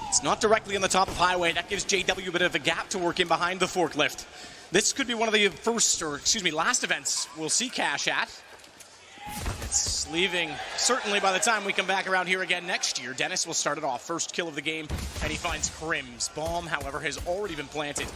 It's not directly on the top of highway. That gives JW a bit of a gap to work in behind the forklift. This could be one of the last events we'll see Cash at. It's leaving, certainly by the time we come back around here again next year. Dennis will start it off. First kill of the game, and he finds Crim's. Bomb, however, has already been planted.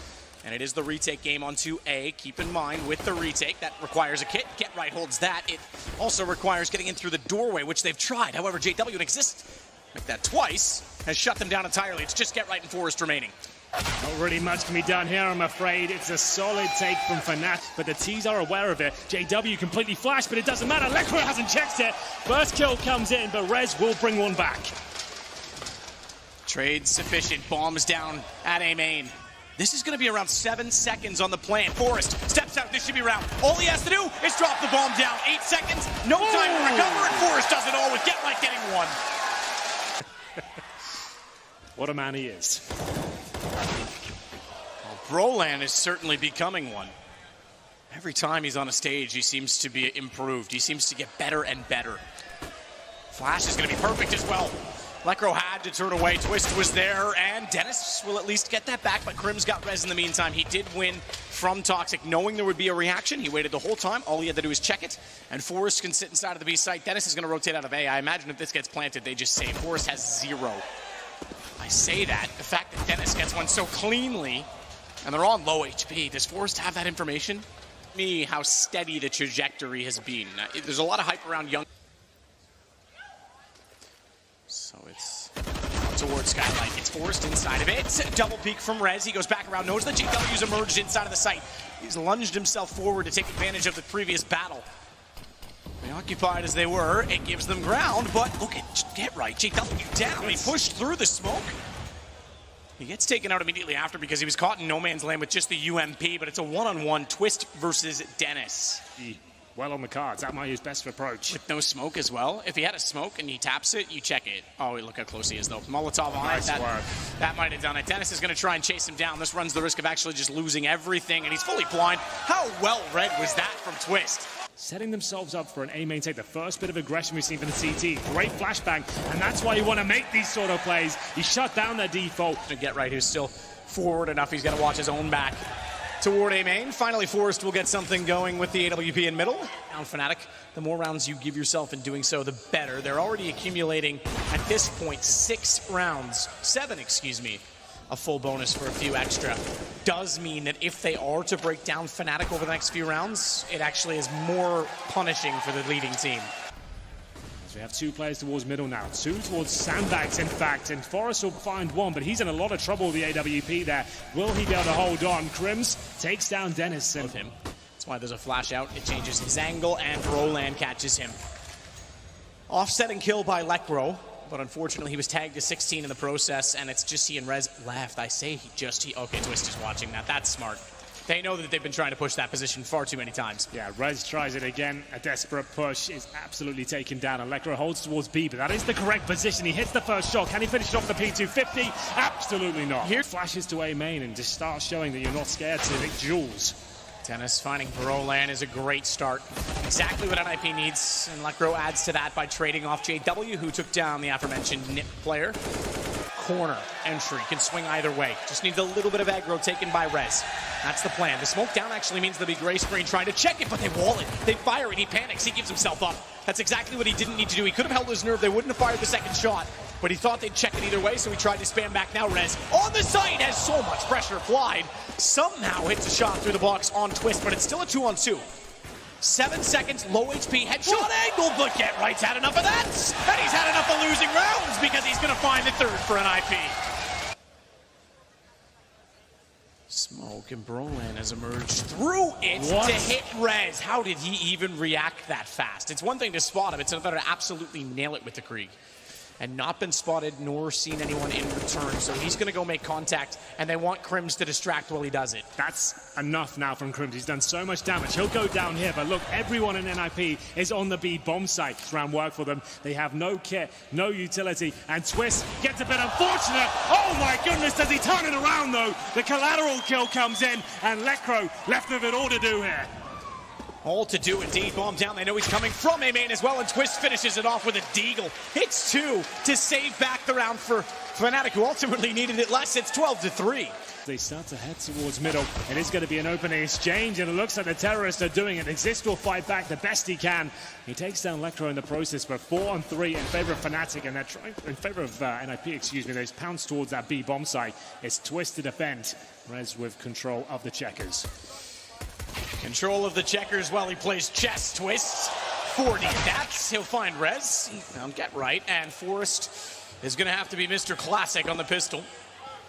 And it is the retake game on 2A. Keep in mind, with the retake, that requires a kit. Get Right holds that. It also requires getting in through the doorway, which they've tried. However, JW and Exist, make that twice, has shut them down entirely. It's just Get Right and Forest remaining. Not really much can be done here, I'm afraid. It's a solid take from Fanatic, but the T's are aware of it. JW completely flashed, but it doesn't matter. Lekro hasn't checked it. First kill comes in, but Rez will bring one back. Trade sufficient. Bombs down at A main. This is going to be around 7 seconds on the plan. Forest steps out. This should be round. All he has to do is drop the bomb down. 8 seconds. No time to recover, and Forest does it all with Get Right getting one. What a man he is. Well, Brolan is certainly becoming one. Every time he's on a stage, he seems to be improved. He seems to get better and better. Flash is going to be perfect as well. Lekro had to turn away. Twist was there, and Dennis will at least get that back, but Crim's got Rez in the meantime. He did win from Toxic, knowing there would be a reaction. He waited the whole time. All he had to do is check it, and Forest can sit inside of the B site. Dennis is going to rotate out of A. I imagine if this gets planted, they just say Forest has 0. I say that. The fact that Dennis gets one so cleanly, and they're on low HP, does Forest have that information? Me, how steady the trajectory has been. There's a lot of hype around Young. So it's towards Skylight. It's Forest inside of it. Double peek from Rez. He goes back around. Knows that JW's emerged inside of the site. He's lunged himself forward to take advantage of the previous battle. Preoccupied as they were, it gives them ground, but look at Get Right. JW down. He pushed through the smoke. He gets taken out immediately after because he was caught in no man's land with just the UMP, but it's a one-on-one Twist versus Dennis. Well on the cards. That might be his best approach. With no smoke as well. If he had a smoke and he taps it, you check it. Oh, look how close he is, though. Molotov on nice it. That might have done it. Dennis is going to try and chase him down. This runs the risk of actually just losing everything, and he's fully blind. How well read was that from Twist? Setting themselves up for an A main take. The first bit of aggression we've seen from the CT. Great flashbang, and that's why you want to make these sort of plays. You shut down their default. To Get Right, who's still forward enough. He's got to watch his own back. Toward A main. Finally, Forest will get something going with the AWP in middle. Now, Fnatic, the more rounds you give yourself in doing so, the better. They're already accumulating, at this point, 7, excuse me. A full bonus for a few extra. Does mean that if they are to break down Fnatic over the next few rounds, it actually is more punishing for the leading team. So we have 2 players towards middle now. 2 towards Sandbags, in fact, and Forrest will find 1, but he's in a lot of trouble with the AWP there. Will he be able to hold on? Crims takes down Dennis. With him. That's why there's a flash out. It changes his angle, and Roland catches him. Offsetting kill by Lekro, but unfortunately he was tagged to 16 in the process, and it's just he and Rez left. I say okay, Twist is watching that. That's smart. They know that they've been trying to push that position far too many times. Yeah, Rez tries it again. A desperate push is absolutely taken down, and Lekro holds towards B, but that is the correct position. He hits the first shot. Can he finish off the P250? Absolutely not. Here flashes to A main and just starts showing that you're not scared to Nick Jules. Dennis finding Brolan is a great start. Exactly what NIP needs, and Lekro adds to that by trading off JW, who took down the aforementioned NIP player. Corner entry can swing either way. Just needs a little bit of aggro taken by Rez. That's the plan. The smoke down actually means there'll be gray screen trying to check it, but they wall it. They fire it. He panics. He gives himself up. That's exactly what he didn't need to do. He could have held his nerve. They wouldn't have fired the second shot, but he thought they'd check it either way, so he tried to spam back. Now Rez on the site has so much pressure applied. Somehow hits a shot through the box on Twist, but it's still a 2-on-2. 7 seconds, low HP, headshot angle, but Get Right's had enough of that, and he's had enough of losing rounds because he's going to find the 3rd for NIP. Smoke, and Brolan has emerged through it to hit Rez. How did he even react that fast? It's one thing to spot him, it's another to absolutely nail it with the Krieg. And not been spotted nor seen anyone in return, so he's going to go make contact, and they want Crims to distract while he does it. That's enough now from Crims. He's done so much damage. He'll go down here, but look, everyone in NIP is on the B bomb site. This round work for them. They have no kit, no utility, and Twist gets a bit unfortunate. Oh my goodness, does he turn it around though? The collateral kill comes in, and Lekro left with it all to do here. All to do indeed. Bomb down. They know he's coming from A main as well, and Twist finishes it off with a deagle. Hits 2 to save back the round for Fanatic, who ultimately needed it less. It's 12-3. They start to head towards middle. It is going to be an opening exchange, and it looks like the terrorists are doing it. Exist will fight back the best he can. He takes down Lekr0 in the process, but 4-3 in favor of Fnatic, and they're trying in favor of NIP. Excuse me. There's pounds towards that B bomb site. It's Twist to defend. Rez with control of the checkers. Control of the checkers while he plays chess. Twist 40. That's he'll find Rez. He found Get Right, and Forrest is going to have to be Mr. Classic on the pistol.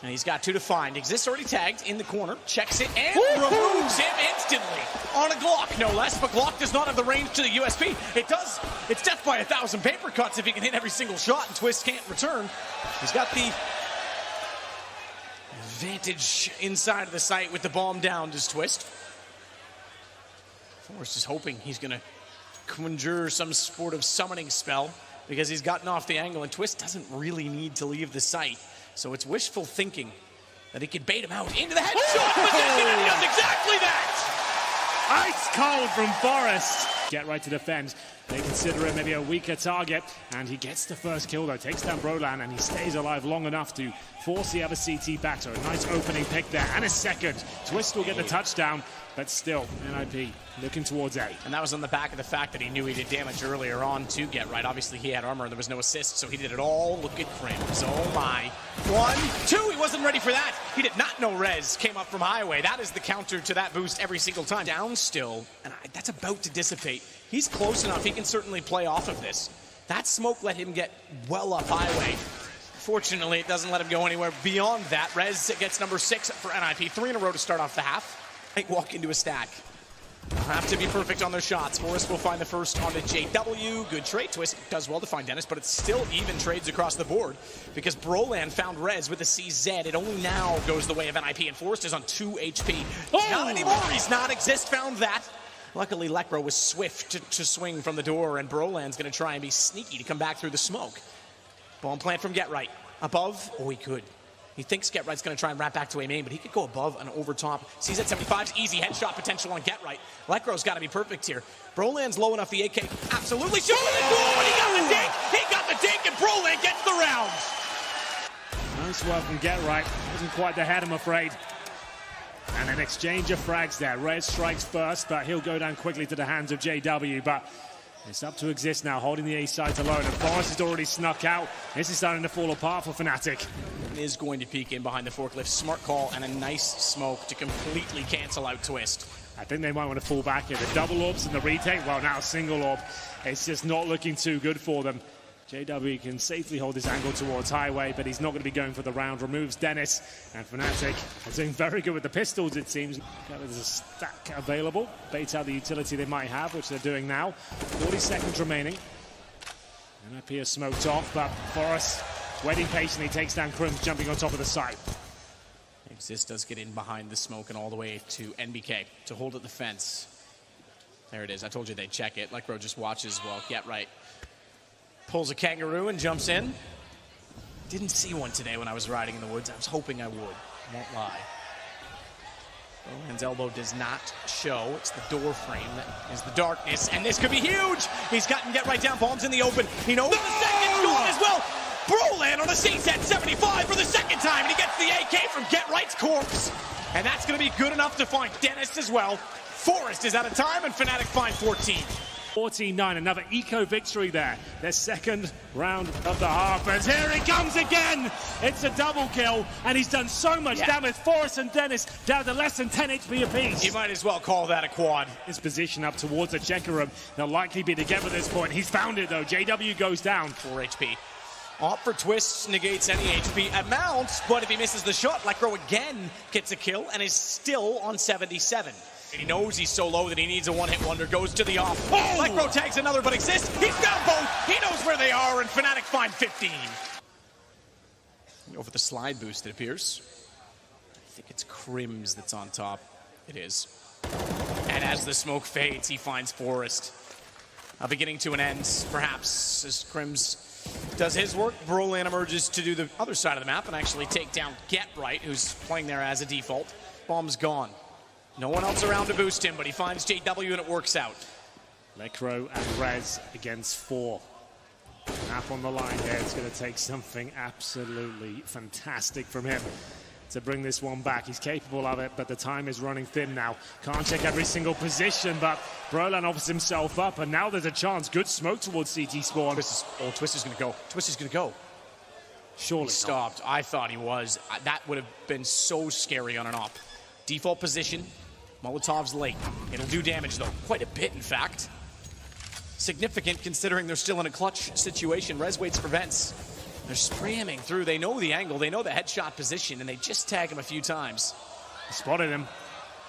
And he's got 2 to find. Exists already tagged in the corner. Checks it and removes him instantly on a Glock, no less. But Glock does not have the range to the USP. It does. It's death by 1,000 paper cuts if he can hit every single shot, and Twist can't return. He's got the advantage inside of the site with the bomb down. Does Twist? Forrest is hoping he's going to conjure some sort of summoning spell because he's gotten off the angle, and Twist doesn't really need to leave the site. So it's wishful thinking that he could bait him out into the headshot position, and he does exactly that! Ice cold from Forrest. Get Right to defend. They consider it maybe a weaker target, and he gets the first kill though, takes down Brolan, and he stays alive long enough to force the other CT back. So a nice opening pick there, and a second. Twist will get the touchdown, but still, NIP looking towards A. And that was on the back of the fact that he knew he did damage earlier on to Get Right. Obviously he had armor and there was no assist, so he did it all. Look at Crims, oh my. 1, 2, he wasn't ready for that. He did not know Rez came up from highway. That is the counter to that boost every single time. Down still, and that's about to dissipate. He's close enough, he can certainly play off of this. That smoke let him get well up highway. Fortunately, it doesn't let him go anywhere beyond that. Rez gets number 6 for NIP, 3 in a row to start off the half. Might walk into a stack. They'll have to be perfect on their shots. Forrest will find the first on the JW. Good trade. Twist does well to find Dennis, but it's still even trades across the board because Brolan found Rez with a CZ. It only now goes the way of NIP, and Forrest is on 2 HP. Not anymore. He's not. Exist found that. Luckily, Lekr0 was swift to swing from the door, and Brolan's going to try and be sneaky to come back through the smoke. Bomb plant from Get Right. Above? Oh, he could. He thinks Get Right's going to try and wrap back to A main, but he could go above and over top. Sees at 75's easy headshot potential on Get Right. Lekr0's got to be perfect here. Brolan's low enough, the AK absolutely shooting the goal, and he got the dink! He got the dink, and Brolan gets the round! Nice work from Get Right. Wasn't quite the head, I'm afraid. And an exchange of frags there. Rez strikes first, but he'll go down quickly to the hands of JW. But it's up to Exist now, holding the A site alone. And Forrest has already snuck out. This is starting to fall apart for Fnatic. Is going to peek in behind the forklift. Smart call and a nice smoke to completely cancel out Twist. I think they might want to fall back here. The double orbs and the retake, well, now single orb. It's just not looking too good for them. JW can safely hold his angle towards highway, but he's not going to be going for the round. Removes Dennis, and Fnatic are doing very good with the pistols, it seems. There's a stack available. Bait out the utility they might have, which they're doing now. 40 seconds remaining. NIP is smoked off, but Forrest waiting patiently, takes down Crims, jumping on top of the site. Exist does get in behind the smoke and all the way to NBK to hold at the fence. There it is. I told you they'd check it. Lekr0 just watches while Get Right pulls a kangaroo and jumps in. Didn't see one today when I was riding in the woods. I was hoping I would. Won't lie. Brolan's elbow does not show. It's the door frame that is the darkness, and this could be huge. He's gotten Get Right down. Bombs in the open. He knows the second's gone as well. Brolan on a CZ 75 for the second time, and he gets the AK from Get Right's corpse. And that's going to be good enough to find Dennis as well. Forrest is out of time, and Fnatic find 14. 14-9, another eco victory there. Their second round of the half, and here it comes again. It's a double kill, and he's done so much damage. Forrest and Dennis down to less than 10 HP apiece. You might as well call that a quad. His position up towards the checker room. They'll likely be together at this point. He's found it though. JW goes down. 4 HP. Opt for Twists negates any HP amount, but if he misses the shot, Lekr0 again gets a kill and is still on 77. He knows he's so low that he needs a one-hit wonder, goes to the off. Oh! Lekr0 tags another, but Exist, he's down both. He knows where they are, and Fnatic find 15. Go for the slide boost, it appears. I think it's Crims that's on top. It is. And as the smoke fades, he finds Forrest. A beginning to an end, perhaps, as Crims does his work. Brolan emerges to do the other side of the map and actually take down Get Right, who's playing there as a default. Bomb's gone. No one else around to boost him, but he finds JW and it works out. Lekro and Rez against 4. Nap on the line here. It's going to take something absolutely fantastic from him to bring this one back. He's capable of it, but the time is running thin now. Can't check every single position, but Brolan offers himself up, and now there's a chance. Good smoke towards CT spawn. Twist is going to go. Twist is going to go. Surely he stopped. I thought he was. That would have been so scary on an op. Default position. Molotov's late. It'll do damage, though. Quite a bit, in fact. Significant, considering they're still in a clutch situation. Rez waits for vents. They're spramming through. They know the angle. They know the headshot position, and they just tag him a few times. Spotted him.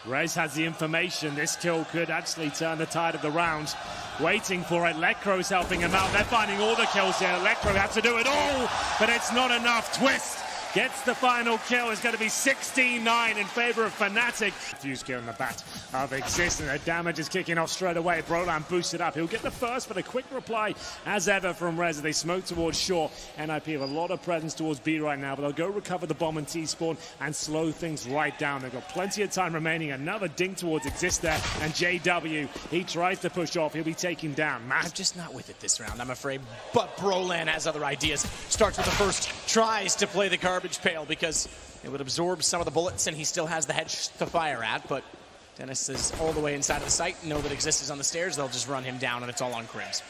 Rez has the information. This kill could actually turn the tide of the round. Waiting for it. Lekro's helping him out. They're finding all the kills here. Lekro has to do it all, but it's not enough. Twist gets the final kill. It's going to be 16-9 in favor of Fnatic. Fuse gear in the bat of Exist, and the damage is kicking off straight away. Brolan boosted up. He'll get the first, but a quick reply as ever from Rez. They smoke towards shore. NIP have a lot of presence towards B right now, but they'll go recover the bomb and T-spawn and slow things right down. They've got plenty of time remaining. Another ding towards Exist there, and JW, he tries to push off. He'll be taken down. I'm just not with it this round, I'm afraid. But Brolan has other ideas. Starts with the first, tries to play the garbage pail because it would absorb some of the bullets, and he still has the hedge to fire at. But Dennis is all the way inside of the site. Know that Exist is on the stairs. They'll just run him down, and it's all on Crims.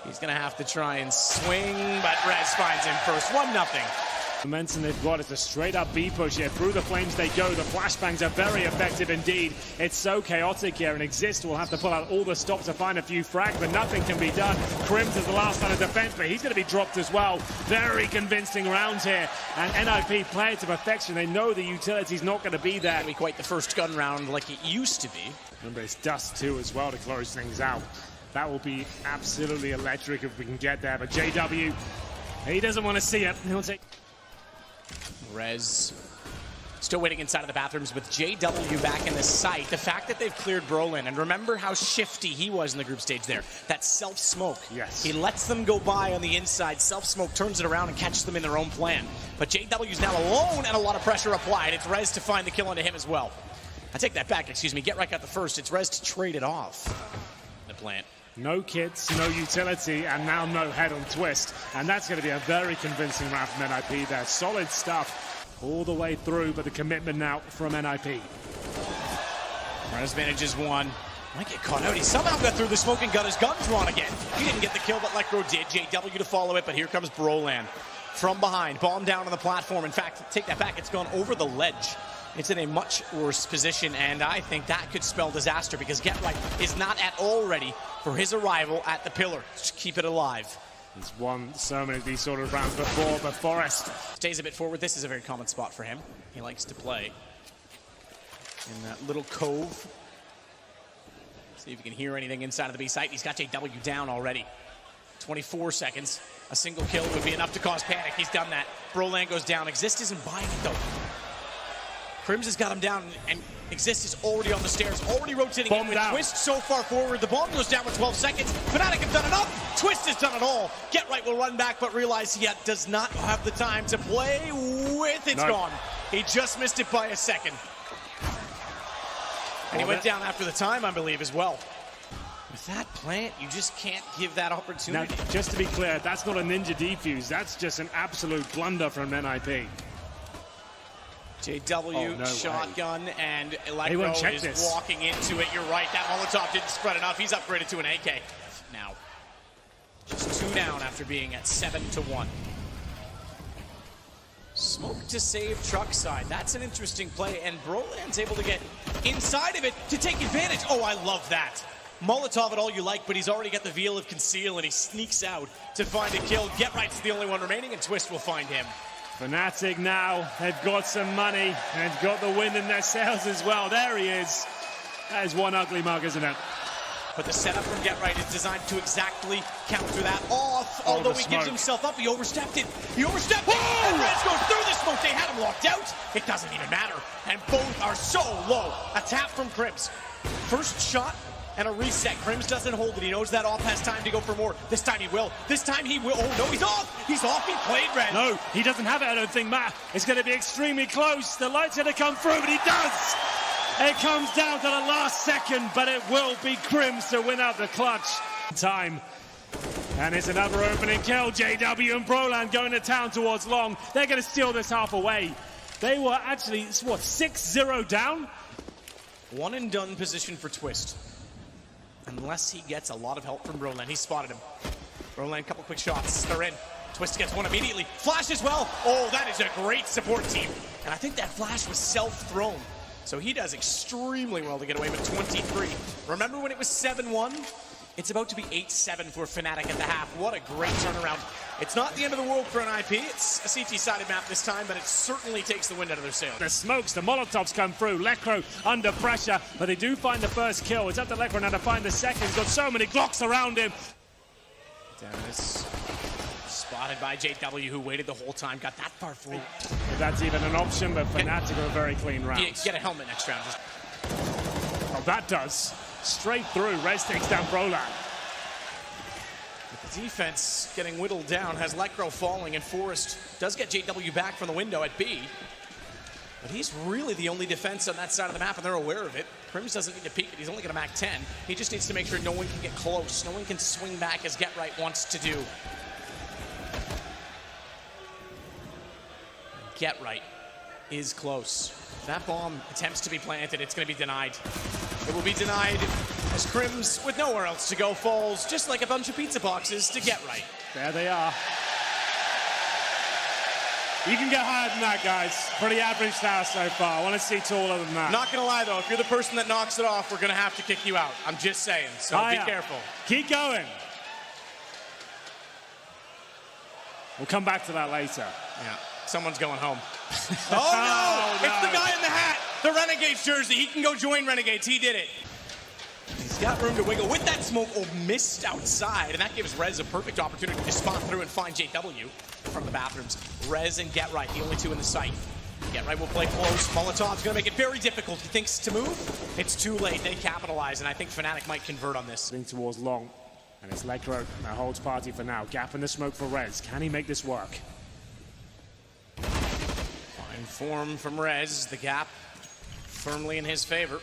He's going to have to try and swing, but Rez finds him first. 1-0. The momentum they've got is a straight-up B push here. Through the flames they go. The flashbangs are very effective indeed. It's so chaotic here, and Exist will have to pull out all the stops to find a few frags, but nothing can be done. Crims is the last line of defense, but he's going to be dropped as well. Very convincing round here, and NIP play it to perfection. They know the utility's not going to be there. It'll be quite the first gun round like it used to be. Remember, it's Dust2 as well to close things out. That will be absolutely electric if we can get there, but JW, he doesn't want to see it. He'll take... Rez still waiting inside of the bathrooms with JW back in the site. The fact that they've cleared Brolan, and remember how shifty he was in the group stage there. That self-smoke. Yes. He lets them go by on the inside. Self-smoke turns it around and catches them in their own plan. But JW's now alone and a lot of pressure applied. It's Rez to find the kill onto him as well. I take that back, excuse me. Get right got the first. It's Rez to trade it off. The plant. No kits, no utility, and now no head on Twist. And that's going to be a very convincing round from NIP there. Solid stuff all the way through, but the commitment now from NIP. Rez manages one. Might get caught out. He somehow got through the smoke and got his gun drawn again. He didn't get the kill, but Lekro did. JW to follow it, but here comes Brolan from behind. Bomb down on the platform. In fact, take that back. It's gone over the ledge. It's in a much worse position, and I think that could spell disaster because Get Right is not at all ready for his arrival at the pillar. Just keep it alive. He's won so many of these sort of rounds before, but Forrest stays a bit forward. This is a very common spot for him. He likes to play in that little cove. See if you can hear anything inside of the B site. He's got JW down already. 24 seconds. A single kill would be enough to cause panic. He's done that. Brolan goes down. Exist isn't buying it, though. Crims has got him down, and Exist is already on the stairs, already rotating in with Twist so far forward. The bomb goes down with 12 seconds. Fnatic have done enough. Twist has done it all. Get Right will run back, but realize he does not have the time to play with. It's gone. He just missed it by a second. And he went down after the time, I believe, as well. With that plant, you just can't give that opportunity. Now, just to be clear, that's not a ninja defuse. That's just an absolute blunder from NIP. JW, shotgun, and Lekro is walking into it. You're right, that Molotov didn't spread enough. He's upgraded to an AK now. Just 2 down after being at 7-1. Smoke to save truck side. That's an interesting play, and Brolan's able to get inside of it to take advantage. Oh, I love that. Molotov it all you like, but he's already got the veil of conceal, and he sneaks out to find a kill. Get Right's the only one remaining, and Twist will find him. Fnatic now, they've got some money and got the wind in their sails as well. There he is. That is one ugly mug, isn't it? But the setup from Get Right is designed to exactly counter that off. Although he gives himself up, he overstepped it. He overstepped it, and Rez goes through the smoke. They had him locked out. It doesn't even matter. And both are so low. A tap from Crims. First shot and a reset. Crims doesn't hold it. He knows that off has time to go for more. This time he will. This time he will. Oh, no, he's off. He's off. He played Red. No, he doesn't have it, I don't think, Matt. It's going to be extremely close. The light's going to come through, but he does. It comes down to the last second, but it will be Crims to win out the clutch. Time. And it's another opening kill. JW and Broland going to town towards long. They're going to steal this half away. They were actually, what, 6-0 down? One and done position for Twist. Unless he gets a lot of help from Broland. He spotted him. Broland, a couple quick shots. They're in. Twist gets one immediately. Flash as well. Oh, that is a great support team. And I think that flash was self-thrown. So he does extremely well to get away with 23. Remember when it was 7-1? It's about to be 8-7 for Fnatic at the half. What a great turnaround. It's not the end of the world for an IP. It's a CT-sided map this time, but it certainly takes the wind out of their sails. The smokes, the Molotovs come through. Lekro under pressure, but they do find the first kill. It's up to Lekro now to find the second. He's got so many Glocks around him. Dennis spotted by JW, who waited the whole time, got that far forward. If that's even an option, but Fnatic are a very clean round. Get a helmet next round. Oh, that does. Straight through. Rez takes down Broland. The defense getting whittled down has Lekro falling, and Forrest does get JW back from the window at B. But he's really the only defense on that side of the map, and they're aware of it. Crims doesn't need to peek it. He's only going to Mac 10. He just needs to make sure no one can get close. No one can swing back as Get Right wants to do. Get Right is close. If that bomb attempts to be planted, it's going to be denied. It will be denied as Crims, with nowhere else to go, falls just like a bunch of pizza boxes to Get Right. There they are. You can get higher than that, guys. Pretty average now so far. I want to see taller than that. Not going to lie, though. If you're the person that knocks it off, we're going to have to kick you out. I'm just saying, so be careful. Keep going. We'll come back to that later. Yeah, someone's going home. Oh, no! It's the guy in the hat! The Renegades jersey. He can go join Renegades. He did it. He's got room to wiggle with that smoke. Oh, missed outside, and that gives Rez a perfect opportunity to spot through and find JW from the bathrooms. Rez and Get Right, the only two in the site. Get Right will play close. Molotov's going to make it very difficult. He thinks to move. It's too late. They capitalize, and I think Fnatic might convert on this. Towards long, and it's Lekro that holds party for now. Gap in the smoke for Rez. Can he make this work? Fine form from Rez. The gap firmly in his favor.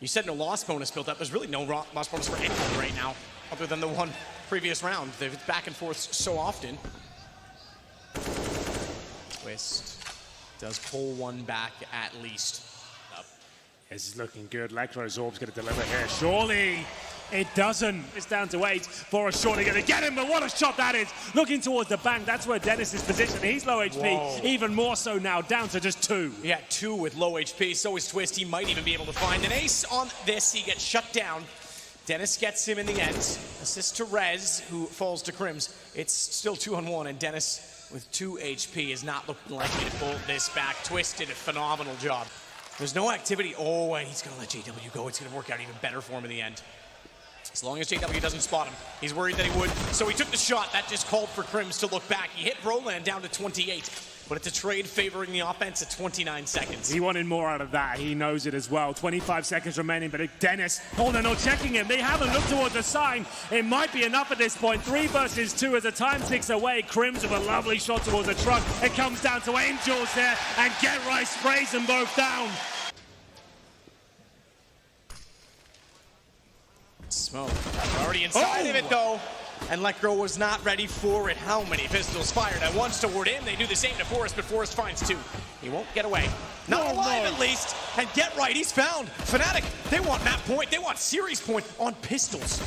You said no loss bonus built up. There's really no loss bonus for anyone right now, other than the one previous round. They've back and forth so often. Twist does pull one back at least. This is looking good. Lekro's orb's going to deliver here. Surely it doesn't. It's down to 8. Forrest surely going to get him, but what a shot that is. Looking towards the bank, that's where Dennis is positioned. He's low HP, Whoa. Even more so now, down to just 2. Yeah, 2 with low HP. So is Twist. He might even be able to find an ace on this. He gets shut down. Dennis gets him in the end. Assist to Rez, who falls to Crims. It's still 2-on-1, and Dennis with 2 HP is not looking likely to pull this back. Twist did a phenomenal job. There's no activity. Oh, and he's going to let JW go. It's going to work out even better for him in the end. As long as JW doesn't spot him. He's worried that he would. So he took the shot. That just called for Crims to look back. He hit Broland down to 28. But it's a trade favoring the offense at 29 seconds. He wanted more out of that. He knows it as well. 25 seconds remaining, but Dennis, oh, they're not checking him. They haven't looked towards the sign. It might be enough at this point. 3 versus 2 as the time ticks away. Crims with a lovely shot towards the truck. It comes down to Angels there, and Get Right sprays them both down. Smoke. Already inside of it, though. And Lekro was not ready for it. How many pistols fired at once toward him? They do the same to Forrest, but Forrest finds 2. He won't get away. Not alive, at least. And Get Right, he's found. Fnatic, they want map point. They want series point on pistols.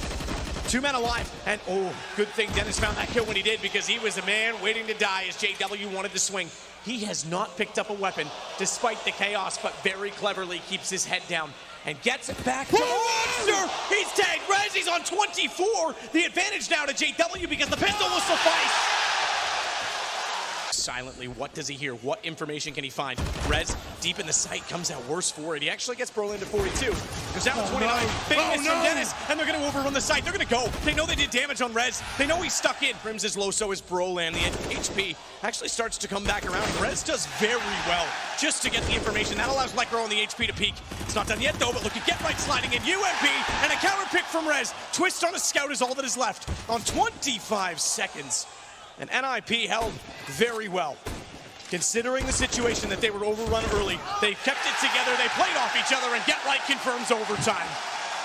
2 men alive. And, oh, good thing Dennis found that kill when he did, because he was a man waiting to die as JW wanted to swing. He has not picked up a weapon despite the chaos, but very cleverly keeps his head down and gets it back to Monster. He's tagged Rez. He's on 24. The advantage now to JW because the pistol will suffice. Silently, what does he hear? What information can he find? Rez, deep in the sight, comes out worse for it. He actually gets Broland to 42. Goes down to 29. Big miss from Dennis, and they're going to overrun the site. They're going to go. They know they did damage on Rez. They know he's stuck in. Crims is low, so is Broland. The HP actually starts to come back around. Rez does very well just to get the information. That allows Lekro on the HP to peak. It's not done yet, though, but look at Get Right sliding in. UMP and a counter pick from Rez. Twist on a scout is all that is left on 25 seconds. And NIP held very well. Considering the situation that they were overrun early, they kept it together, they played off each other, and Get Right confirms overtime.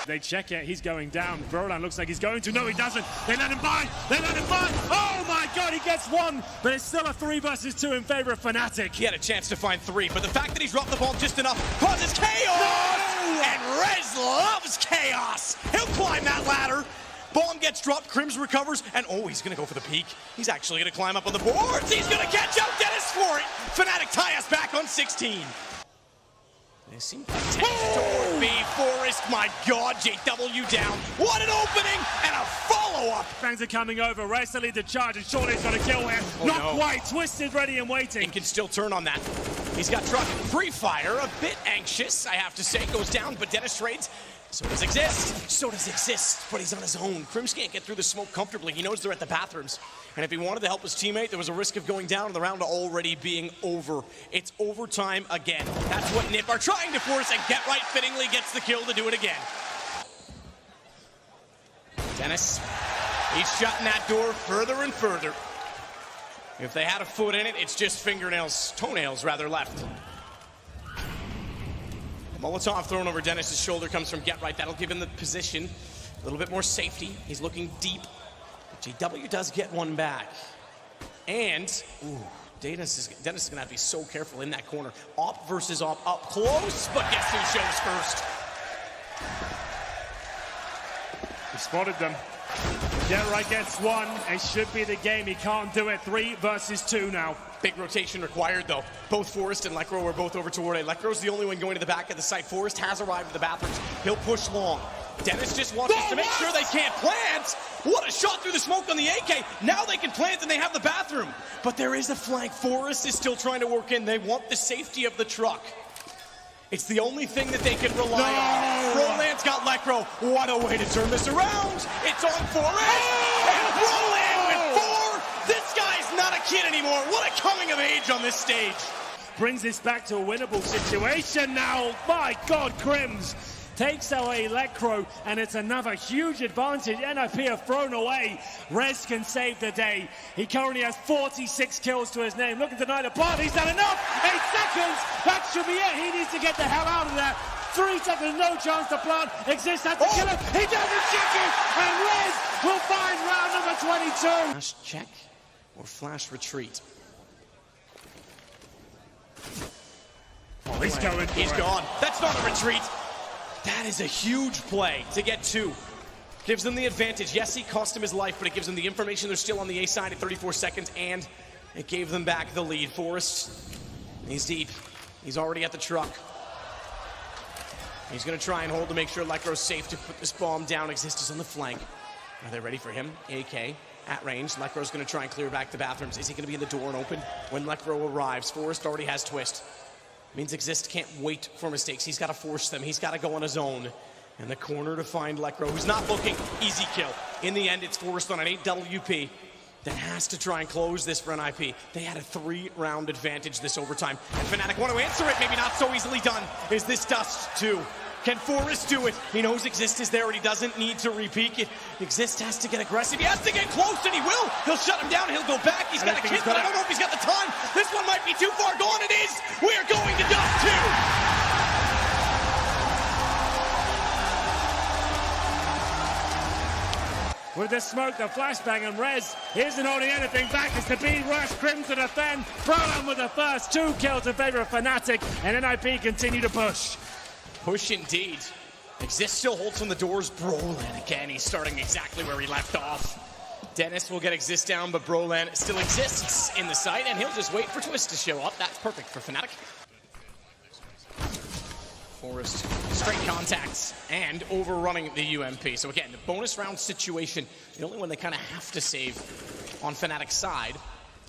They check it, he's going down. Brolan looks like he's going to. No, he doesn't. They let him by. They let him by. Oh my God, he gets one. But it's still a 3 versus 2 in favor of Fnatic. He had a chance to find 3, but the fact that he's dropped the ball just enough causes chaos! No! And Rez loves chaos! He'll climb that ladder. Bomb gets dropped, Crims recovers, and oh, he's gonna go for the peak. He's actually gonna climb up on the boards. He's gonna catch out Dennis for it. Fnatic tie us back on 16. They seem content toward B. Forest, my God, JW down. What an opening and a follow-up. Fangs are coming over, Rez to lead the charge, and surely he's got a kill here. Oh, Not no. quite, twisted, ready and waiting. He can still turn on that. He's got Truck free fire, a bit anxious, I have to say, goes down, but Dennis trades. So does Exist, but he's on his own. Crims can't get through the smoke comfortably. He knows they're at the bathrooms. And if he wanted to help his teammate, there was a risk of going down and the round already being over. It's overtime again. That's what NİP are trying to force, and Get Right fittingly gets the kill to do it again. Dennis, he's shutting that door further and further. If they had a foot in it, it's just toenails rather left. Molotov thrown over Dennis's shoulder comes from Get Right. That'll give him the position, a little bit more safety. He's looking deep. JW does get one back. And, ooh, Dennis is gonna have to be so careful in that corner. Op versus Op, up close, but guess who shows first? He spotted them. Get Right gets one. It should be the game. He can't do it. 3 versus 2 now. Big rotation required, though. Both Forest and Lekro were both over toward A. Lekro's the only one going to the back of the site. Forest has arrived at the bathrooms. He'll push long. Dennis just wants to make sure they can't plant. What a shot through the smoke on the AK. Now they can plant and they have the bathroom. But there is a flank. Forest is still trying to work in. They want the safety of the truck. It's the only thing that they can rely on. Roland's got Lekro. What a way to turn this around. It's on Forest. And Roland with 4. This guy's not a kid anymore. What a coming of age on this stage. Brings this back to a winnable situation now. My God, Crims takes away Lekro, and it's another huge advantage. NIP are thrown away. Rez can save the day. He currently has 46 kills to his name. Looking to deny the part. He's done enough. 8 seconds. That should be it. He needs to get the hell out of there. 3 seconds, no chance to plant. Exist has to kill him. He doesn't check it. And Rez will find round number 22. Flash check or flash retreat. Oh, he's going. He's gone. That's not a retreat. That is a huge play to get 2. Gives them the advantage. Yes, he cost him his life, but it gives them the information they're still on the A side at 34 seconds, and it gave them back the lead. Forrest, he's deep. He's already at the truck. He's going to try and hold to make sure Lekro's safe to put this bomb down. Exist is on the flank. Are they ready for him? AK at range. Lekro's going to try and clear back the bathrooms. Is he going to be in the door and open when Lekro arrives? Forrest already has twist. Means Exist can't wait for mistakes. He's got to force them. He's got to go on his own. And the corner to find Lekro, who's not looking. Easy kill. In the end, it's Forrest on an 8 WP that has to try and close this for NIP. They had a 3-round advantage this overtime. And Fnatic want to answer it. Maybe not so easily done. Is this Dust2? Can Forrest do it? He knows Exist is there and he doesn't need to repeat it. Exist has to get aggressive. He has to get close, and he will. He'll shut him down. He'll go back. He's got a kid, but I don't know if he's got the time. This one might be too far gone. It is. We are going to Dust2. With the smoke, the flashbang, and Rez isn't holding anything back. It's the B rush, Crims to defend. Brolan with the first 2 kills in favor of Fnatic, and NIP continue to push. Push indeed. Exist still holds on the doors. Brolan again. He's starting exactly where he left off. Dennis will get Exist down, but Brolan still exists in the site, and he'll just wait for Twist to show up. That's perfect for Fnatic. Forrest, straight contacts, and overrunning the UMP. So again, the bonus round situation, the only one they kind of have to save on Fnatic's side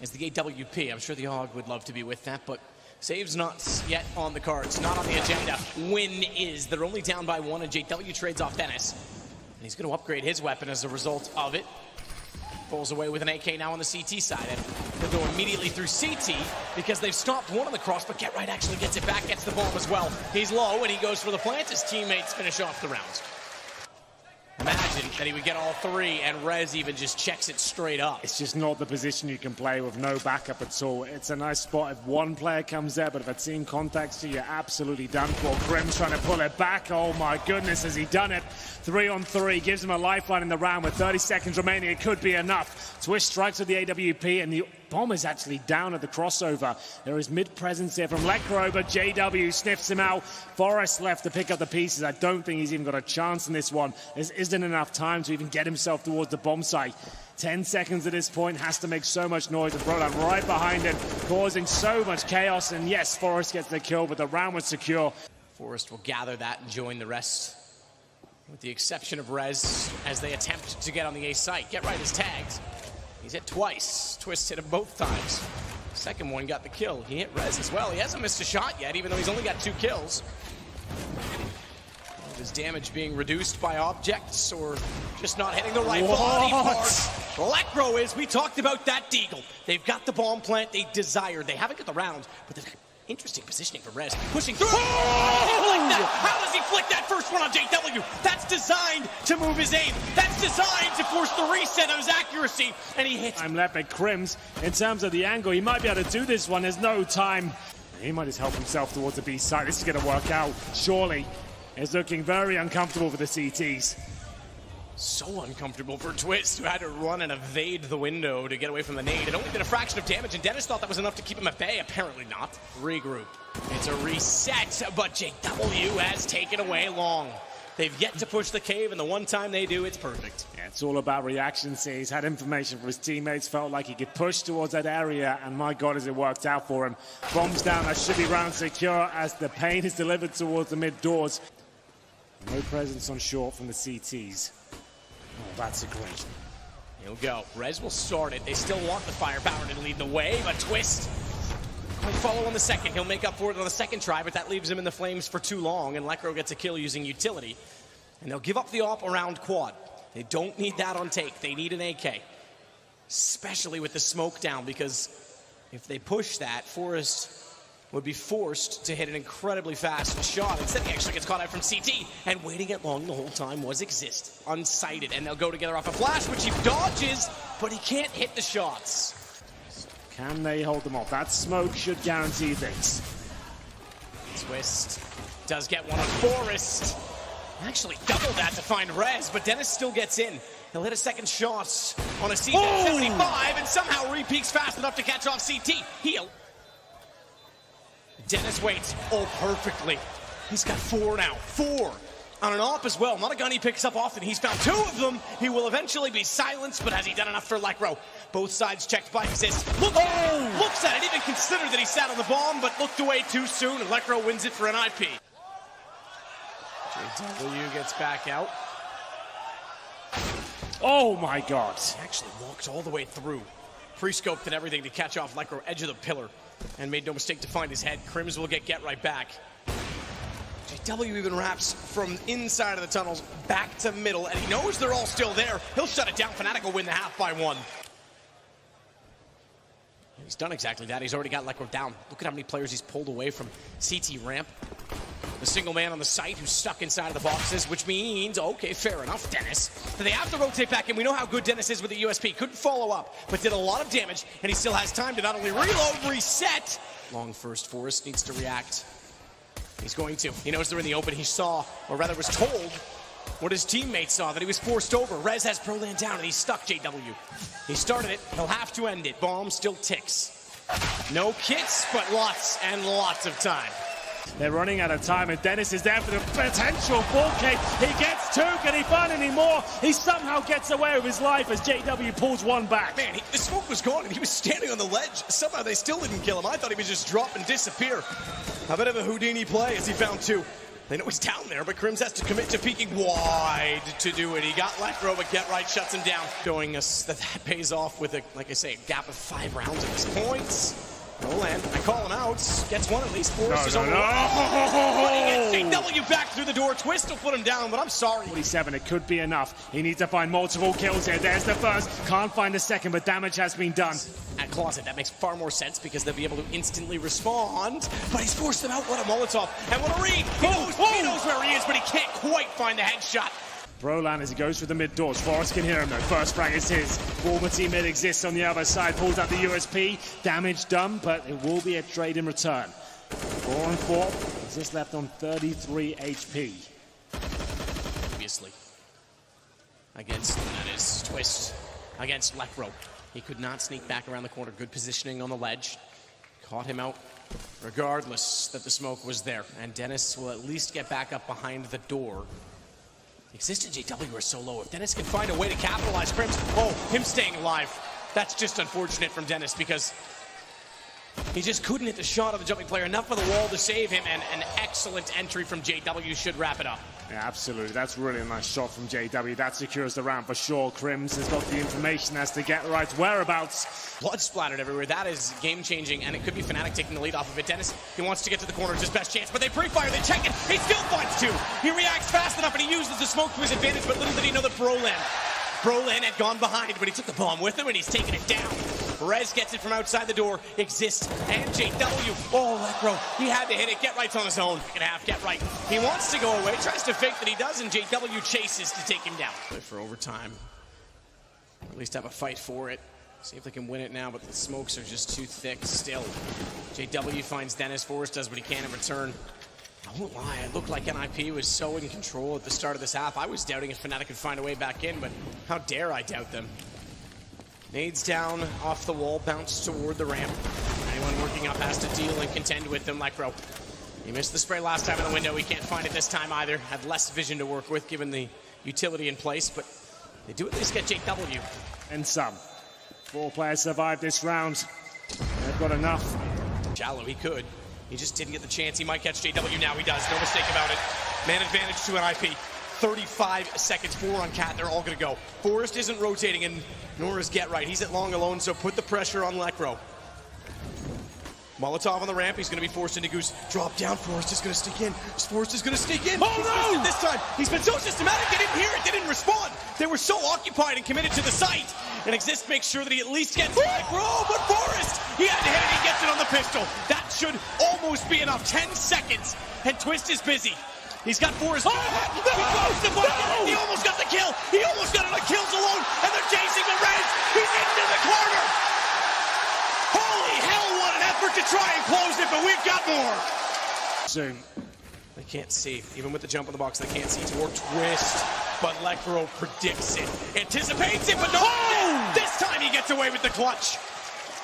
is the AWP. I'm sure the AUG would love to be with that, but save's not yet on the cards, not on the agenda. Win is. They're only down by 1, and JW trades off Dennis. And he's going to upgrade his weapon as a result of it. Pulls away with an AK now on the CT side, and he'll go immediately through CT because they've stopped one on the cross, but Get Right actually gets it back, gets the bomb as well. He's low, and he goes for the plant. His teammates finish off the round. Imagine that he would get all three, and Rez even just checks it straight up. It's just not the position you can play with no backup at all. It's a nice spot if one player comes there, but if it's in contact, you're absolutely done for. Grim's trying to pull it back. Oh my goodness, has he done it? 3 on 3, gives him a lifeline in the round with 30 seconds remaining. It could be enough. Twist strikes with the AWP, and the bomb is actually down at the crossover. There is mid-presence here from Lekro, but JW sniffs him out. Forrest left to pick up the pieces. I don't think he's even got a chance in this one. There isn't enough time to even get himself towards the bomb site. 10 seconds at this point, has to make so much noise. And Brodan right behind him, causing so much chaos. And yes, Forrest gets the kill, but the round was secure. Forrest will gather that and join the rest, with the exception of Rez, as they attempt to get on the A site. Get right is tagged. He's hit twice. Twist hit him both times. Second one got the kill. He hit Rez as well. He hasn't missed a shot yet, even though he's only got 2 kills. His damage being reduced by objects or just not hitting the right body part. Lekro is, we talked about that deagle. They've got the bomb plant they desired. They haven't got the round, but they've got interesting positioning for Rez. Pushing through. Oh! That. How does he flick that first one on JW? That's designed to move his aim. That's designed to force the reset of his accuracy. And he hits. I'm left at Crims. In terms of the angle, he might be able to do this one. There's no time. He might just help himself towards the B side. This is going to work out, surely. It's looking very uncomfortable for the CTs. So uncomfortable for Twist, who had to run and evade the window to get away from the nade. It only did a fraction of damage, and Dennis thought that was enough to keep him at bay. Apparently not. Regroup. It's a reset, but JW has taken away long. They've yet to push the cave, and the one time they do, it's perfect. Yeah, it's all about reactions here. He's had information from his teammates, felt like he could push towards that area, and my God, has it worked out for him. Bombs down, that should be round secure as the pain is delivered towards the mid doors. No presence on short from the CTs. Oh, that's a great. He'll go. Rez will start it. They still want the firepower to lead the way, but Twist will follow on the second. He'll make up for it on the second try, but that leaves him in the flames for too long, and Lekro gets a kill using utility. And they'll give up the op around quad. They don't need that on take. They need an AK, especially with the smoke down, because if they push that, Forrest would be forced to hit an incredibly fast shot. Instead, he actually gets caught out from CT, and waiting it long the whole time was Exist, unsighted, and they'll go together off a flash, which he dodges, but he can't hit the shots. Can they hold them off? That smoke should guarantee things. Twist does get one on Forrest. Actually double that to find Rez, but Dennis still gets in. He'll hit a second shot on a CT at 75, and somehow re-peaks fast enough to catch off CT. Heal. Dennis waits. Oh, perfectly. He's got 4 now. 4 on an op as well. Not a gun he picks up often. He's found 2 of them. He will eventually be silenced, but has he done enough for Lekro? Both sides checked by Exist. Looks at it. Even considered that he sat on the bomb, but looked away too soon, and Lekro wins it for an IP. JW gets back out. Oh my God. He actually walked all the way through. Pre-scoped and everything to catch off Lekro, edge of the pillar, and made no mistake to find his head. Crims will get right back. JW even wraps from inside of the tunnels back to middle, and he knows they're all still there. He'll shut it down. Fanatic will win the half by 1. He's done exactly that. He's already got Lekro down. Look at how many players he's pulled away from CT ramp. The single man on the site who's stuck inside of the boxes, which means, okay, fair enough, Dennis. They have to rotate back in. We know how good Dennis is with the USP. Couldn't follow up, but did a lot of damage, and he still has time to not only reload, reset. Long first, Forrest needs to react. He's going to. He knows they're in the open. He saw, or rather was told, what his teammates saw, that he was forced over. Rez has Proland down, and he's stuck, JW. He started it. He'll have to end it. Bomb still ticks. No kits, but lots and lots of time. They're running out of time, and Dennis is there for the potential 4K. He gets 2. Can he find any more? He somehow gets away with his life as JW pulls 1 back. Man, the smoke was gone, and he was standing on the ledge. Somehow they still didn't kill him. I thought he would just drop and disappear. A bit of a Houdini play as he found 2. They know he's down there, but Crims has to commit to peeking wide to do it. He got Lekro, but Get Right shuts him down, showing us that pays off with, like I say, a gap of 5 rounds at this point. Roland, I call him out. Gets 1 at least. Forrest is over. But he gets JW back through the door. Twist will put him down, but I'm sorry. 47, it could be enough. He needs to find multiple kills here. There's the first. Can't find the second, but damage has been done. At Closet, that makes far more sense because they'll be able to instantly respond. But he's forced them out. What a Molotov. And what a read. He knows where he is, but he can't quite find the headshot. Brolan as he goes through the mid doors. Forrest can hear him though. First frag is his. Former teammate exists on the other side. Pulls out the USP. Damage done, but it will be a trade in return. 4 on 4. He's just left on 33 HP. Obviously. Against, that is, Twist against Lekro. He could not sneak back around the corner. Good positioning on the ledge. Caught him out regardless that the smoke was there. And Dennis will at least get back up behind the door. Exist and JW are so low. If Dennis can find a way to capitalize, Crims, oh, him staying alive. That's just unfortunate from Dennis because he just couldn't hit the shot of the jumping player. Enough for the wall to save him, and an excellent entry from JW should wrap it up. Yeah, absolutely. That's really a nice shot from JW. That secures the round for sure. Crims has got the information as to get right whereabouts. Blood splattered everywhere. That is game-changing, and it could be Fnatic taking the lead off of it. Dennis, he wants to get to the corner, it's his best chance, but they pre-fire, they check it. He still finds two. He reacts fast enough, and he uses the smoke to his advantage, but little did he know that Brolan had gone behind, but he took the bomb with him, and he's taking it down. Rez gets it from outside the door. Exists and JW. Oh, Lekro, he had to hit it. Get right's on his own. Second half, get right. He wants to go away, tries to fake that he does, and JW chases to take him down. For overtime, or at least have a fight for it. See if they can win it now, but the smokes are just too thick still. JW finds Dennis. Forrest does what he can in return. I won't lie, it looked like NIP was so in control at the start of this half. I was doubting if Fnatic could find a way back in, but how dare I doubt them. Nades down off the wall, bounce toward the ramp. Anyone working up has to deal and contend with them. Lekro, he missed the spray last time in the window. He can't find it this time either. Had less vision to work with given the utility in place, but they do at least get JW. And some. 4 players survived this round. They've got enough. Shallow, he could. He just didn't get the chance. He might catch JW now. He does. No mistake about it. Man advantage to NIP. 35 seconds, 4 on Cat. They're all going to go. Forrest isn't rotating, and nor is Get Right. He's at long alone, so put the pressure on Lekro. Molotov on the ramp. He's going to be forced into Goose. Drop down. Forrest is going to sneak in. Forrest is going to sneak in. Oh, no! This time, he's been so systematic. They didn't hear it. They didn't respond. They were so occupied and committed to the site. And Exist makes sure that he at least gets Lekro, but Forrest, he had to hit it. He gets it on the pistol. That should almost be enough. 10 seconds, and Twist is busy. He's got Forrest. Oh, no! He almost got the kill. He almost got it on kills alone, and they're chasing the Reds. He's into the corner. Holy hell, what an effort to try and close it, but we've got more. Soon. They can't see. Even with the jump in the box, they can't see. It's more Twist, but Lekro predicts it. Anticipates it, but no! Oh! This time he gets away with the clutch.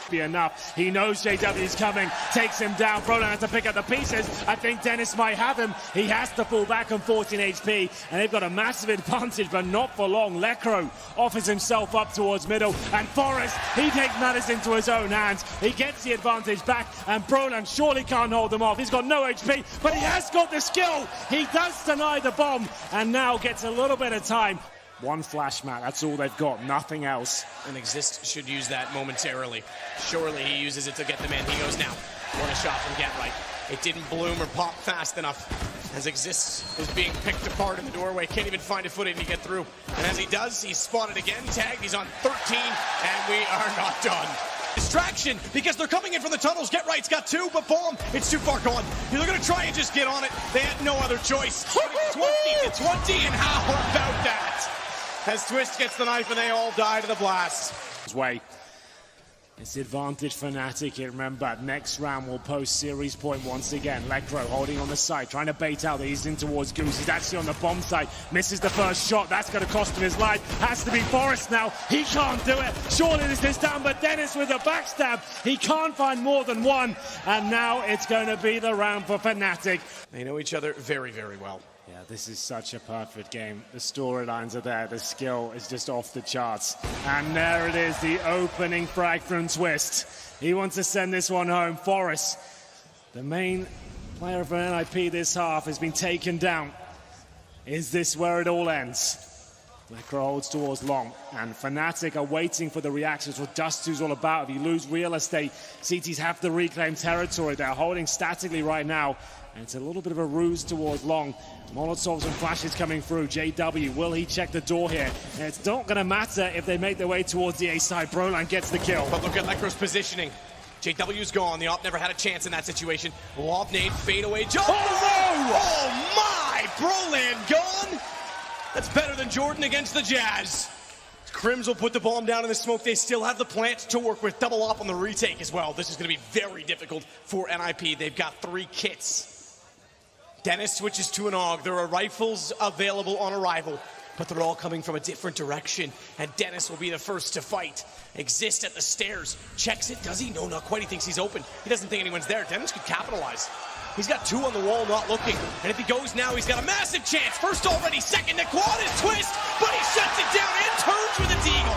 Be enough. He knows JW is coming, takes him down. Brolan has to pick up the pieces. I think Dennis might have him. He has to fall back on 14 HP, and they've got a massive advantage, but not for long. Lekro offers himself up towards middle, and Forrest, he takes matters into his own hands. He gets the advantage back, and Brolan surely can't hold them off. He's got no HP, but he has got the skill. He does deny the bomb, and now gets a little bit of time. 1 flash mat, that's all they've got, nothing else. And Exist should use that momentarily. Surely he uses it to get them in. He goes now. What a shot from Get Right. It didn't bloom or pop fast enough. As Exist is being picked apart in the doorway, can't even find a footing to get through. And as he does, he's spotted again, tagged, he's on 13, and we are not done. Distraction, because they're coming in from the tunnels. Get Right's got 2, but bomb, it's too far gone. They're going to try and just get on it. They had no other choice. 20-20, and how about that? As Twist gets the knife and they all die to the blast. Way. It's advantage Fnatic. Remember, next round will post series point once again. Lekro holding on the side, trying to bait out that he's in towards Goose. He's actually on the bomb side. Misses the first shot. That's going to cost him his life. Has to be Forrest now. He can't do it. Surely this is down, but Dennis with a backstab. He can't find more than one. And now it's going to be the round for Fnatic. They know each other very, very well. Yeah, this is such a perfect game. The storylines are there. The skill is just off the charts. And there it is, the opening frag from Twist. He wants to send this one home. Forrest, the main player for NIP this half, has been taken down. Is this where it all ends? Lekro holds towards long, and Fnatic are waiting for the reactions. What Dust2's all about. If you lose real estate, CTs have to reclaim territory. They're holding statically right now, and it's a little bit of a ruse towards long. Molotovs and flashes coming through. JW, will he check the door here? And it's not going to matter if they make their way towards the A side. Brolan gets the kill. But look at Lekro's positioning. JW's gone. The op never had a chance in that situation. Lob nade, fade away, jump. Oh, no! Oh my! Brolan gone. That's better than Jordan against the Jazz. Crims will put the bomb down in the smoke. They still have the plant to work with. Double up on the retake as well. This is going to be very difficult for NIP. They've got 3 kits. Dennis switches to an AUG. There are rifles available on arrival, but they're all coming from a different direction. And Dennis will be the first to fight. Exist at the stairs. Checks it. Does he? No, not quite. He thinks he's open. He doesn't think anyone's there. Dennis could capitalize. He's got 2 on the wall, not looking. And if he goes now, he's got a massive chance. First already, second to quad is twist, but he shuts it down and turns with a deagle.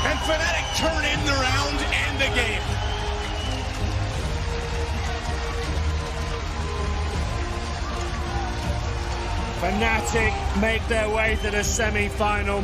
And Fnatic turn in the round and the game. Fnatic make their way to the semi-final.